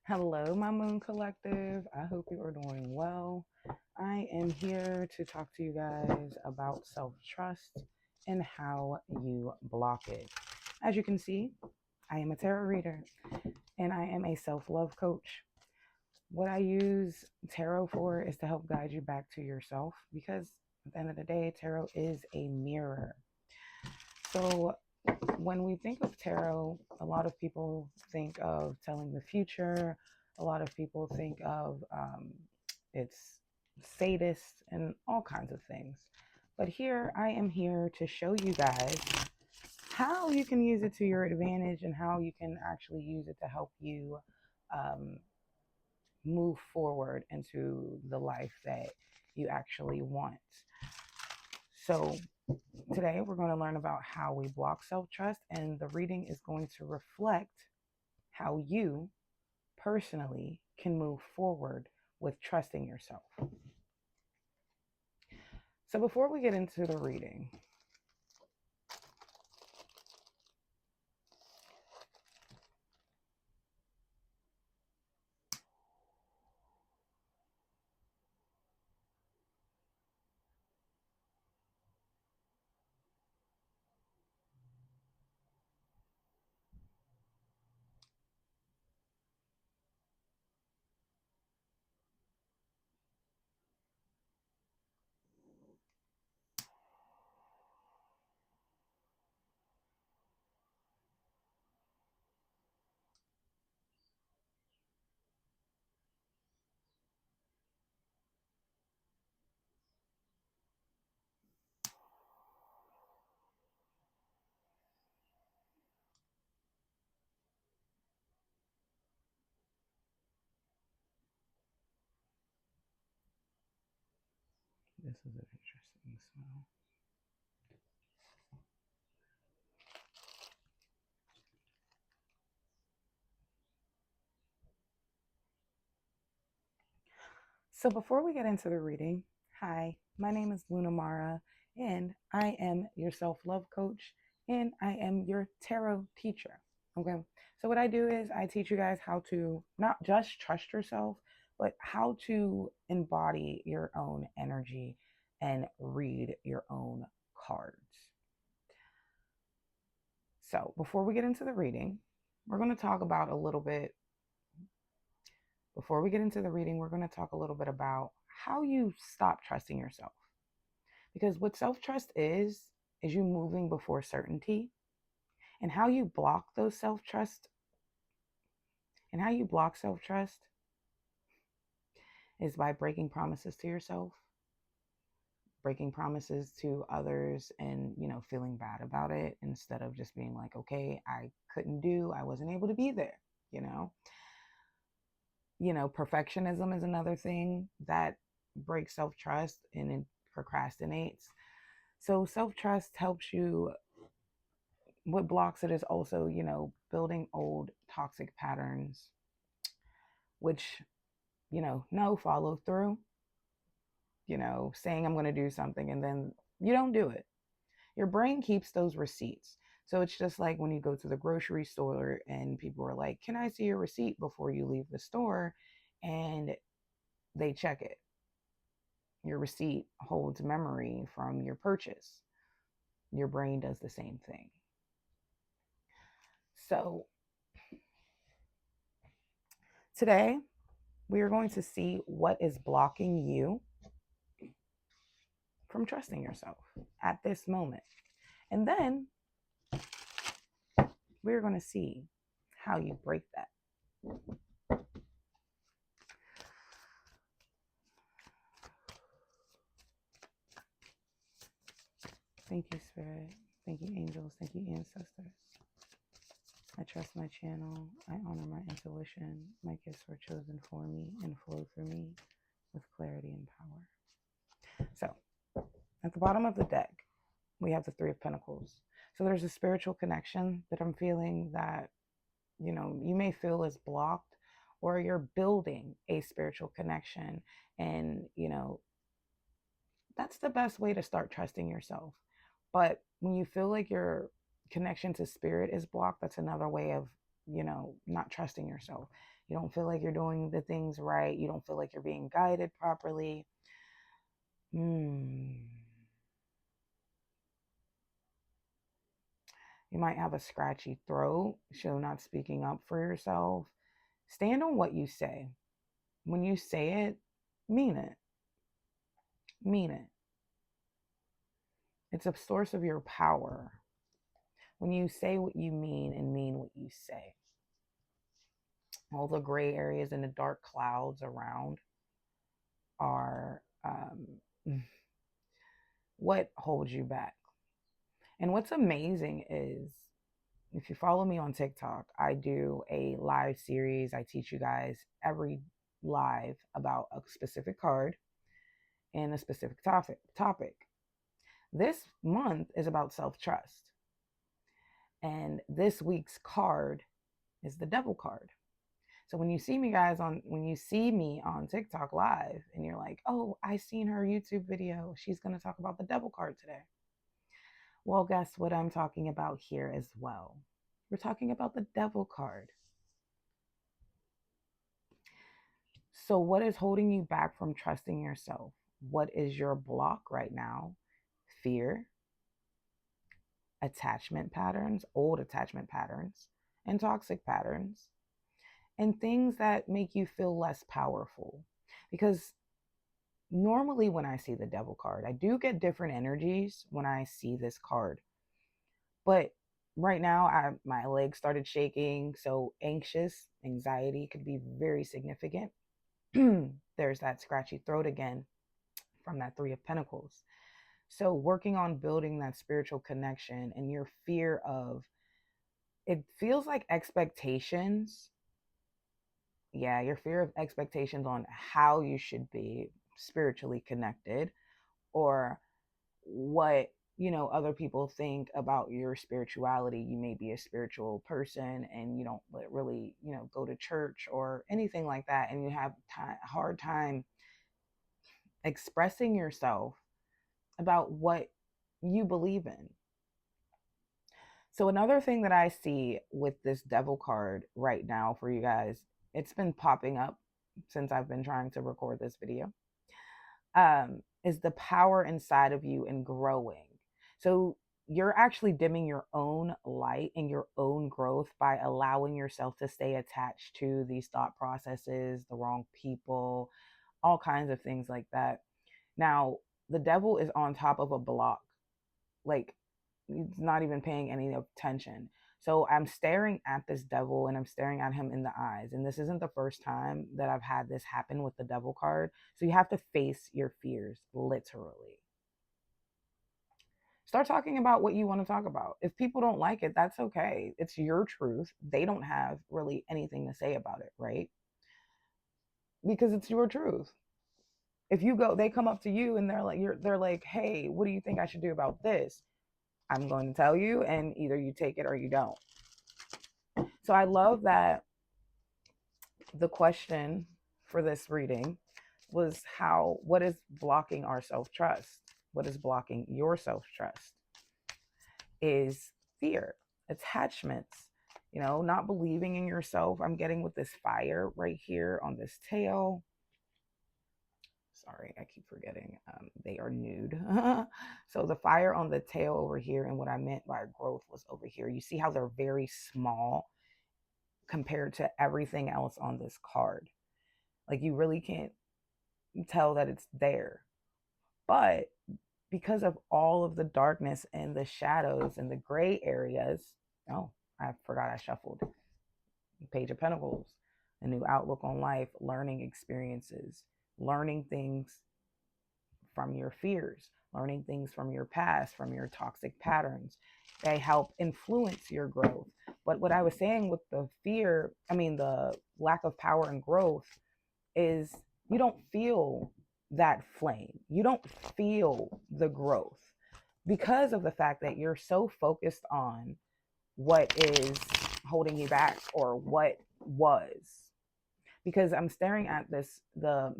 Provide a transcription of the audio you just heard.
Hello, my Moon Collective. I hope you are doing well. I am here to talk to you guys about self trust and how you block it. As you can see, I am a tarot reader and I am a self love coach. What I use tarot for is to help guide you back to yourself because at the end of the day, tarot is a mirror. So, when we think of tarot, a lot of people think of telling the future. A lot of people think of it's sadist and all kinds of things. But here, I am here to show you guys how you can use it to your advantage and how you can actually use it to help you um, move forward into the life that you actually want. So, today we're going to learn about how we block self trust, and the reading is going to reflect how you personally can move forward with trusting yourself. So, before we get into the reading, this is an interesting smell. So, before we get into the reading, hi, my name is Luna Mara, and I am your self love coach, and I am your tarot teacher. Okay, so what I do is I teach you guys how to not just trust yourself, but how to embody your own energy and read your own cards. So, before we get into the reading, we're going to talk about a little bit. Before we get into the reading, we're going to talk a little bit about how you stop trusting yourself. Because what self trust is you moving before certainty. And how you block those self trust and how you block self trust is by breaking promises to yourself, breaking promises to others, and, feeling bad about it instead of just being like, okay, I wasn't able to be there, you know? Perfectionism is another thing that breaks self trust and it procrastinates. So self trust helps you. What blocks it is also, building old toxic patterns, which, no follow through, saying I'm going to do something and then you don't do it. Your brain keeps those receipts. So it's just like when you go to the grocery store and people are like, can I see your receipt before you leave the store? And they check it. Your receipt holds memory from your purchase. Your brain does the same thing. So today, we are going to see what is blocking you from trusting yourself at this moment. And then we're going to see how you break that. Thank you, Spirit. Thank you, angels. Thank you, ancestors. I trust my channel. I honor my intuition. My gifts were chosen for me and flow through me with clarity and power. So, at the bottom of the deck, we have the Three of Pentacles. So, there's a spiritual connection that I'm feeling that, you may feel is blocked, or you're building a spiritual connection. And, that's the best way to start trusting yourself. But when you feel like your connection to spirit is blocked, that's another way of not trusting yourself. You don't feel like you're doing the things right. You don't feel like you're being guided properly. You might have a scratchy throat, show not speaking up for yourself. Stand on what you say. When you say it, mean it. Mean it. It's a source of your power. When you say what you mean and mean what you say. All the gray areas and the dark clouds around are what holds you back. And what's amazing is, if you follow me on TikTok, I do a live series. I teach you guys every live about a specific card and a specific topic. This month is about self-trust. And this week's card is the Devil card. So when you see me on TikTok live and you're like, oh, I seen her YouTube video, she's going to talk about the Devil card today. Well, guess what I'm talking about here as well. We're talking about the Devil card. So what is holding you back from trusting yourself? What is your block right now? Fear, attachment patterns, old attachment patterns, and toxic patterns, and things that make you feel less powerful. Because normally when I see the Devil card, I do get different energies when I see this card. But right now, my legs started shaking. So anxiety could be very significant. There's that scratchy throat again from that Three of Pentacles. So working on building that spiritual connection and your fear of, it feels like expectations. Yeah, your fear of expectations on how you should be spiritually connected, or what other people think about your spirituality. You may be a spiritual person and you don't really go to church or anything like that, and you have hard time expressing yourself about what you believe in. So another thing that I see with this Devil card right now for you guys, it's been popping up since I've been trying to record this video, is the power inside of you and growing. So you're actually dimming your own light and your own growth by allowing yourself to stay attached to these thought processes, the wrong people, all kinds of things like that. Now, the Devil is on top of a block. Like, he's not even paying any attention. So I'm staring at this Devil and I'm staring at him in the eyes. And this isn't the first time that I've had this happen with the Devil card. So you have to face your fears, literally. Start talking about what you want to talk about. If people don't like it, that's okay. It's your truth. They don't have really anything to say about it, right? Because it's your truth. If you go, they come up to you and they're like, hey, what do you think I should do about this? I'm going to tell you, and either you take it or you don't. So I love that the question for this reading was what is blocking our self-trust? What is blocking your self-trust? Is fear, attachments, not believing in yourself. I'm getting with this fire right here on this tail. Sorry, I keep forgetting. They are nude. So the fire on the tail over here, and what I meant by growth was over here. You see how they're very small compared to everything else on this card. Like, you really can't tell that it's there. But because of all of the darkness and the shadows and the gray areas, oh, I forgot I shuffled. Page of Pentacles, a new outlook on life, learning experiences, learning things from your fears, learning things from your past, from your toxic patterns. They help influence your growth. But what I was saying with the the lack of power and growth, is you don't feel that flame. You don't feel the growth because of the fact that you're so focused on what is holding you back or what was. Because I'm staring at the